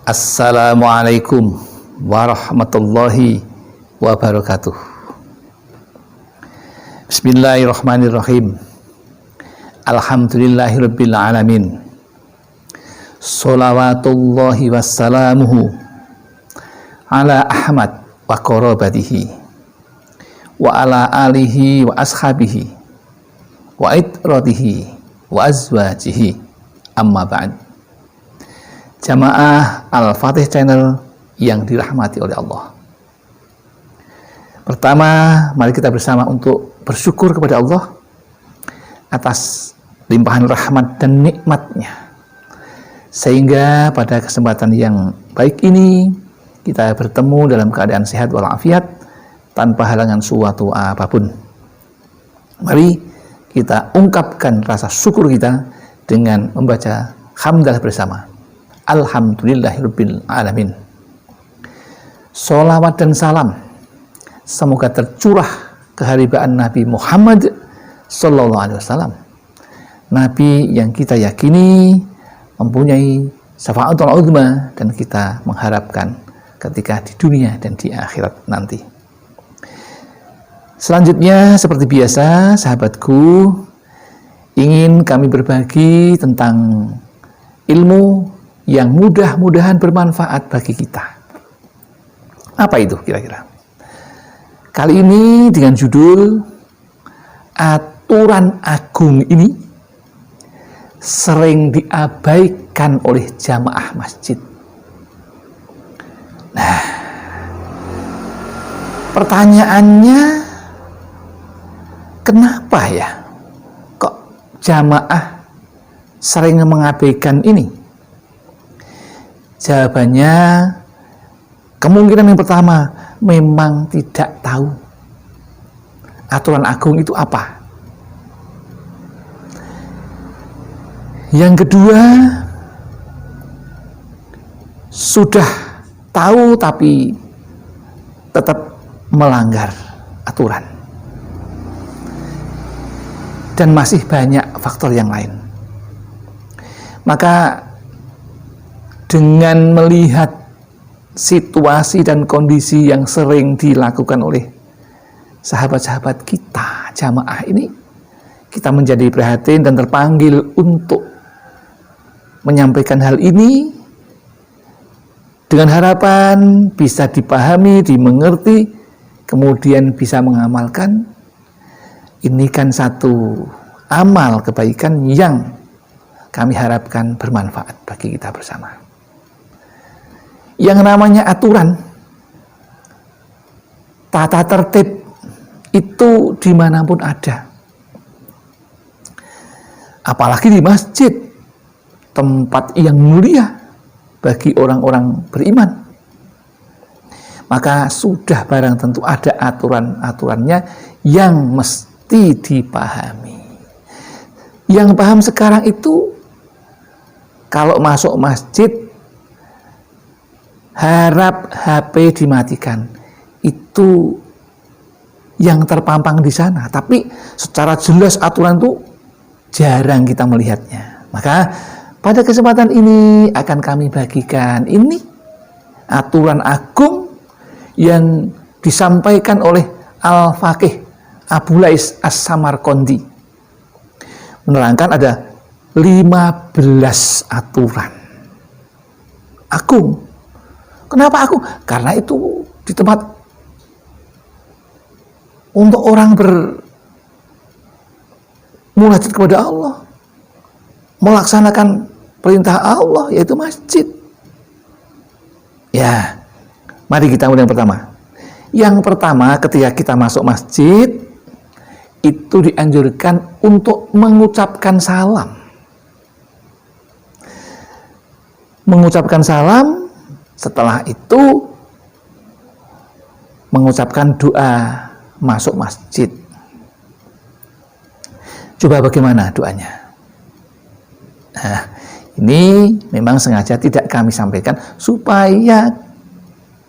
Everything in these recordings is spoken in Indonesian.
Assalamualaikum warahmatullahi wabarakatuh. Bismillahirrahmanirrahim. Alhamdulillahirabbil alamin. Sholawatullahi wassalamuhu ala Ahmad wa qarabatihi wa ala alihi wa ashabihi wa itratihi wa azwajihi, amma ba'd. Jamaah Al-Fatih Channel yang dirahmati oleh Allah. Pertama, mari kita bersama untuk bersyukur kepada Allah atas limpahan rahmat dan nikmatnya, sehingga pada kesempatan yang baik ini kita bertemu dalam keadaan sehat walafiat tanpa halangan suatu apapun. Mari kita ungkapkan rasa syukur kita dengan membaca hamdalah bersama. Alhamdulillahirabbil alamin. Sholawat dan salam semoga tercurah keharibaan Nabi Muhammad sallallahu alaihi wasallam, Nabi yang kita yakini mempunyai syafaatul uzma dan kita mengharapkan ketika di dunia dan di akhirat nanti. Selanjutnya, seperti biasa, sahabatku, ingin kami berbagi tentang ilmu yang mudah-mudahan bermanfaat bagi kita. Apa itu kira-kira? Kali ini dengan judul aturan agung ini sering diabaikan oleh jamaah masjid. Nah, pertanyaannya, kenapa ya kok jamaah sering mengabaikan ini? Jawabannya, kemungkinan yang pertama, memang tidak tahu aturan agung itu apa. Yang kedua, sudah tahu tapi tetap melanggar aturan. Dan masih banyak faktor yang lain. Maka dengan melihat situasi dan kondisi yang sering dilakukan oleh sahabat-sahabat kita, jamaah ini, kita menjadi prihatin dan terpanggil untuk menyampaikan hal ini dengan harapan bisa dipahami, dimengerti, kemudian bisa mengamalkan. Ini kan satu amal kebaikan yang kami harapkan bermanfaat bagi kita bersama. Yang namanya aturan, tata tertib itu dimanapun ada. Apalagi di masjid, tempat yang mulia bagi orang-orang beriman. Maka sudah barang tentu ada aturan-aturannya yang mesti dipahami. Yang paham sekarang itu, kalau masuk masjid, harap HP dimatikan. Itu yang terpampang di sana. Tapi secara jelas aturan itu jarang kita melihatnya. Maka pada kesempatan ini akan kami bagikan ini aturan agung yang disampaikan oleh Al-Faqih Abu Lais As-Samarqandi. Menerangkan ada 15 aturan agung. Kenapa agung? Karena itu di tempat untuk orang bermunajat kepada Allah, melaksanakan perintah Allah, yaitu masjid. Ya, mari kita mulai yang pertama. Yang pertama, ketika kita masuk masjid, itu dianjurkan untuk mengucapkan salam. Mengucapkan salam, setelah itu mengucapkan doa masuk masjid. Coba bagaimana doanya? Nah, ini memang sengaja tidak kami sampaikan supaya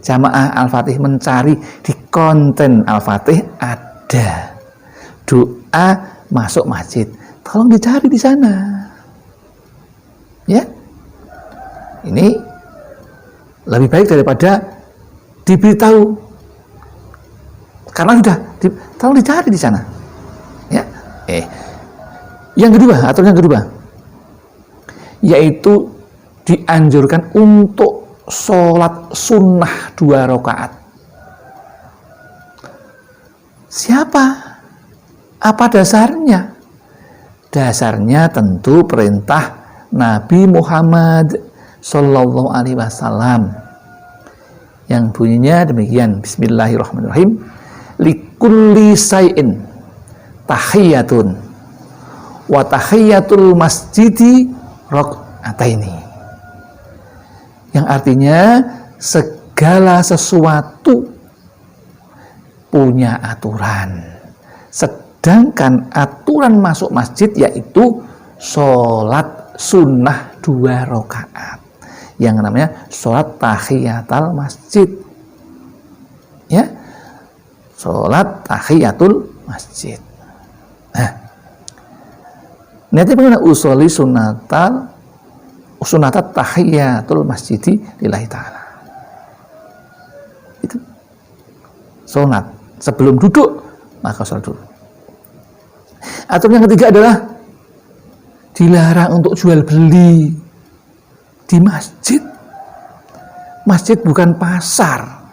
jamaah Al-Fatih mencari di konten Al-Fatih ada doa masuk masjid. Tolong dicari di sana. Ya. Ini lebih baik daripada diberitahu, karena sudah tolong dicari di sana. Ya, yang kedua, aturan yang kedua, yaitu dianjurkan untuk sholat sunnah 2 rakaat. Siapa? Apa dasarnya? Dasarnya tentu perintah Nabi Muhammad Sallallahu Alaihi Wasallam yang bunyinya demikian: Bismillahirrahmanirrahim. Likulli say'in tahiyatun wa tahiyatul masjidi raka'ataini. Yang artinya segala sesuatu punya aturan, sedangkan aturan masuk masjid yaitu sholat sunnah 2 rakaat yang namanya sholat tahiyatul masjid. Ya, sholat tahiyatul masjid. Nah, nanti bagaimana usolli sunatat tahiyatul masjidi lillahi ta'ala. Itu sunat. Sebelum duduk maka sholat dulu. Aturan yang ketiga adalah dilarang untuk jual beli di masjid. Masjid bukan pasar.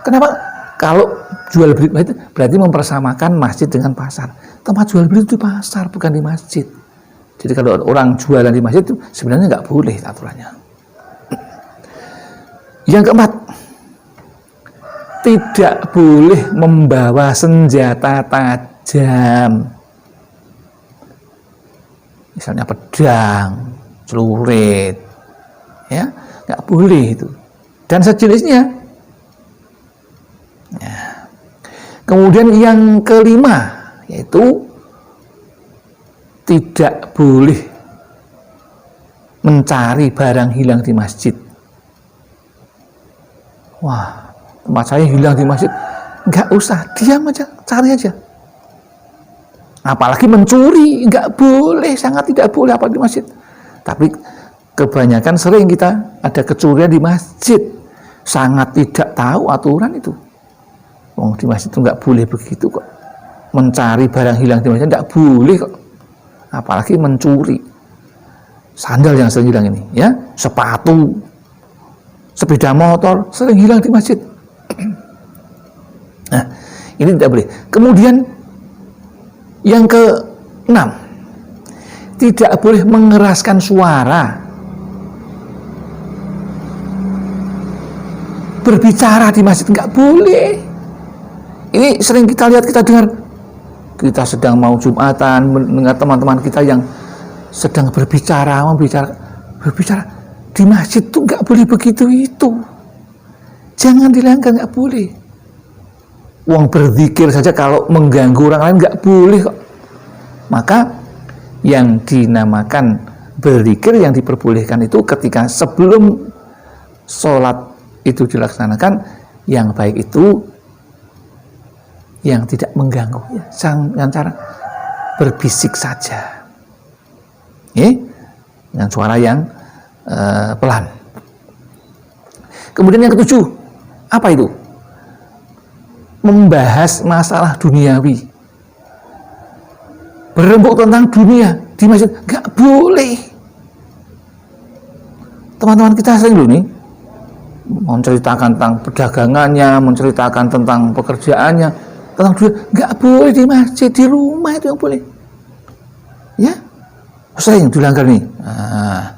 Kenapa? Kalau jual beli itu berarti mempersamakan masjid dengan pasar. Tempat jual beli itu di pasar, bukan di masjid. Jadi kalau orang jualan di masjid itu sebenarnya nggak boleh aturannya. Yang keempat, tidak boleh membawa senjata tajam. Misalnya pedang, celurit, ya, nggak boleh itu. Dan sejenisnya. Ya. Kemudian yang kelima, yaitu tidak boleh mencari barang hilang di masjid. Wah, tempat saya hilang di masjid, nggak usah, diam aja, cari aja. Apalagi mencuri, nggak boleh, sangat tidak boleh apa di masjid. Tapi kebanyakan sering kita ada kecurian di masjid, sangat tidak tahu aturan itu. Oh, di masjid itu nggak boleh begitu kok. Mencari barang hilang di masjid nggak boleh kok. Apalagi mencuri. Sandal yang sering hilang ini, ya, sepatu, sepeda motor sering hilang di masjid. Nah, ini tidak boleh. Kemudian yang ke-6, tidak boleh mengeraskan suara berbicara di masjid, nggak boleh. Ini sering kita lihat, kita dengar, kita sedang mau Jumatan, mendengar teman-teman kita yang sedang berbicara di masjid tuh nggak boleh begitu itu. Jangan dilanggar, nggak boleh. Uang berzikir saja kalau mengganggu orang lain nggak boleh kok. Maka yang dinamakan berzikir yang diperbolehkan itu ketika sebelum sholat itu dilaksanakan, yang baik itu yang tidak mengganggu, ya, dengan cara berbisik saja, dengan suara yang pelan. Kemudian yang ke-7, apa itu? Membahas masalah duniawi, berembuk tentang dunia di masjid, nggak boleh. Teman-teman kita sering dulu nih menceritakan tentang perdagangannya, menceritakan tentang pekerjaannya, tentang dunia, nggak boleh di masjid, di rumah itu yang boleh. Ya, sering dilanggar nih. Nah,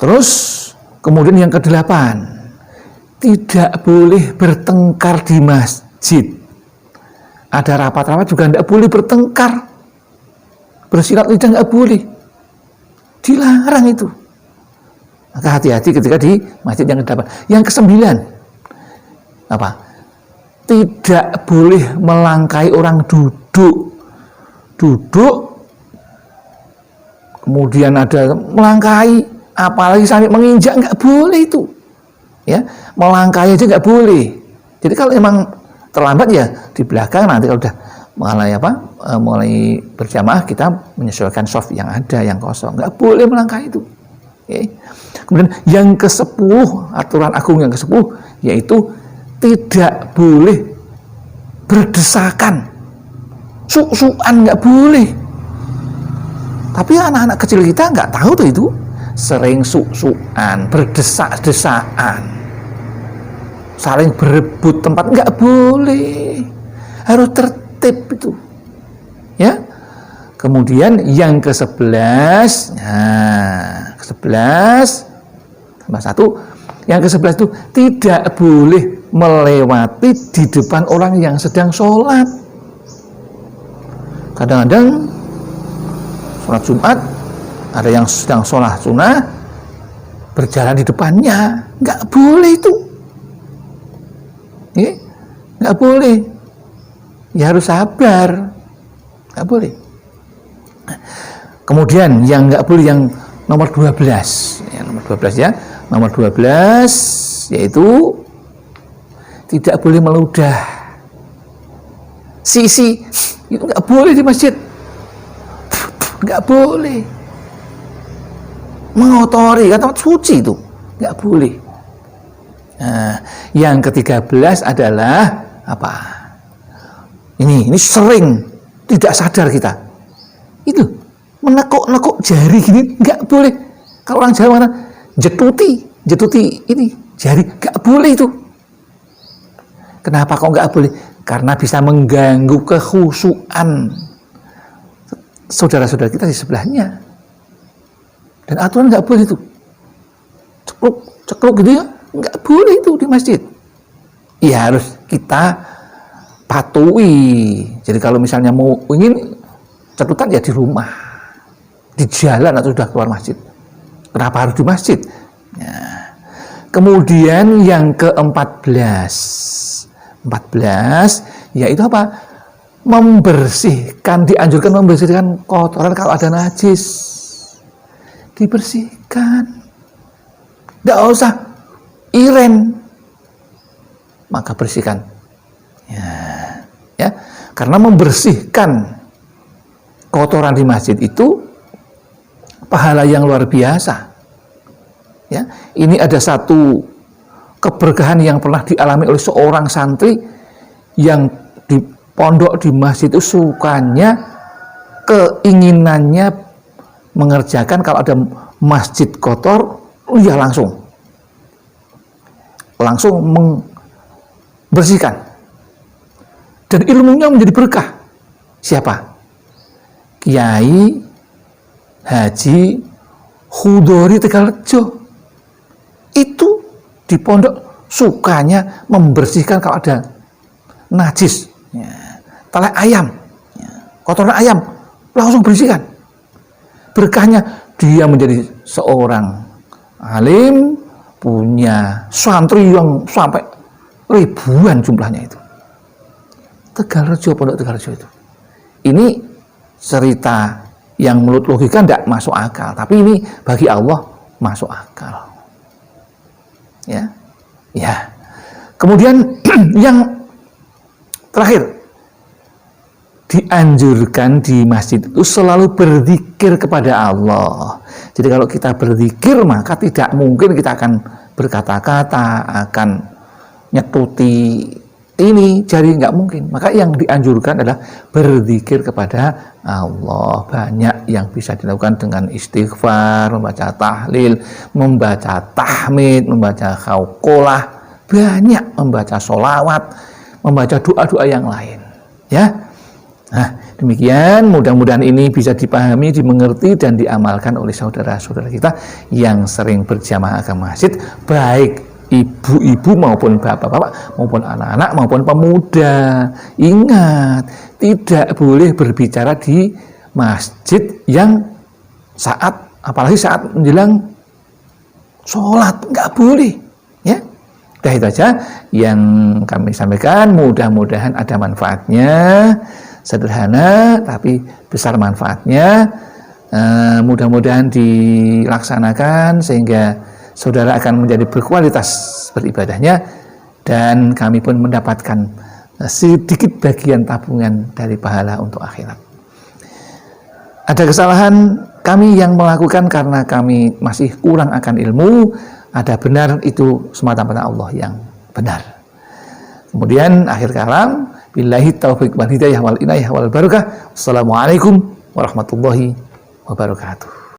terus kemudian yang ke-8, tidak boleh bertengkar di masjid. Ada rapat-rapat juga tidak boleh bertengkar, bersilat lidah nggak boleh, dilarang itu. Maka hati-hati ketika di masjid yang ke-8. Yang ke-9, apa? Tidak boleh melangkai orang duduk, kemudian ada melangkai, apalagi sampai menginjak, nggak boleh itu. Ya, melangkai aja nggak boleh. Jadi kalau emang terlambat ya di belakang, nanti kalau udah mulai berjamaah kita menyesuaikan soft yang ada, yang kosong, nggak boleh melangkai itu. Okay. Kemudian yang ke-10, aturan agung yang ke-10 yaitu tidak boleh berdesakan, suk-sukan nggak boleh. Tapi anak-anak kecil kita nggak tahu tuh itu, sering suk-sukan, berdesak-desaan, saling berebut tempat, nggak boleh, harus tertib itu, ya. Kemudian yang ke-11, nah, ke-11 tambah 1, yang ke-11 itu tidak boleh melewati di depan orang yang sedang sholat. Kadang-kadang sholat Jumat, ada yang sedang sholat sunnah, berjalan di depannya, nggak boleh itu, nggak boleh, ya harus sabar, nggak boleh. Kemudian yang nggak boleh yang nomor 12, nomor 12 yaitu tidak boleh meludah, sisi itu nggak boleh di masjid, nggak boleh, mengotori kan tempat suci itu nggak boleh. Nah, yang ke-13 adalah apa? Ini sering tidak sadar kita, itu menekuk-nekuk jari gini nggak boleh. Kalau orang Jawa mana jetuti ini jari, nggak boleh itu. Kenapa kok nggak boleh? Karena bisa mengganggu kekhusyuan saudara-saudara kita di sebelahnya. Dan aturan nggak boleh itu, cekluk gitu ya, nggak boleh itu di masjid. Ya harus kita patuhi. Jadi kalau misalnya mau ingin ceklukan ya di rumah, di jalan atau sudah keluar masjid. Kenapa harus di masjid? Nah, kemudian yang ke-14, yaitu apa? Dianjurkan membersihkan kotoran kalau ada najis, dibersihkan, tidak usah iren, maka bersihkan, ya, karena membersihkan kotoran di masjid itu pahala yang luar biasa, ya. Ini ada satu keberkahan yang pernah dialami oleh seorang santri yang di pondok di masjid itu, sukanya, keinginannya mengerjakan kalau ada masjid kotor, ya langsung membersihkan, dan ilmunya menjadi berkah. Siapa? Kiai Haji Khudori Tegalrejo. Itu di pondok sukanya membersihkan kalau ada najis, telek ayam, kotoran ayam, langsung bersihkan. Berkahnya dia menjadi seorang alim, punya santri yang sampai ribuan jumlahnya itu. Tegalrejo, pondok Tegalrejo itu. Ini cerita yang menurut logika tidak masuk akal, tapi ini bagi Allah masuk akal. Ya. Kemudian yang terakhir, dianjurkan di masjid itu selalu berzikir kepada Allah. Jadi kalau kita berzikir, maka tidak mungkin kita akan berkata-kata, akan nyetuti ini jari, nggak mungkin. Maka yang dianjurkan adalah berzikir kepada Allah. Banyak yang bisa dilakukan dengan istighfar, membaca tahlil, membaca tahmid, membaca khauqolah, banyak membaca sholawat, membaca doa-doa yang lain, ya. Nah, demikian, mudah-mudahan ini bisa dipahami, dimengerti, dan diamalkan oleh saudara-saudara kita yang sering berjamaah ke masjid, baik ibu-ibu maupun bapak-bapak maupun anak-anak maupun pemuda. Ingat, tidak boleh berbicara di masjid yang apalagi saat menjelang sholat, nggak boleh, ya. Udah, itu aja yang kami sampaikan. Mudah-mudahan ada manfaatnya, sederhana tapi besar manfaatnya. Mudah-mudahan dilaksanakan sehingga saudara akan menjadi berkualitas beribadahnya, dan kami pun mendapatkan sedikit bagian tabungan dari pahala untuk akhirat. Ada kesalahan, kami yang melakukan karena kami masih kurang akan ilmu, ada benar itu semata-mata Allah yang benar. Kemudian akhir kalam, billahi taufiq wal hidayah wal inayah wal barakah. Assalamualaikum warahmatullahi wabarakatuh.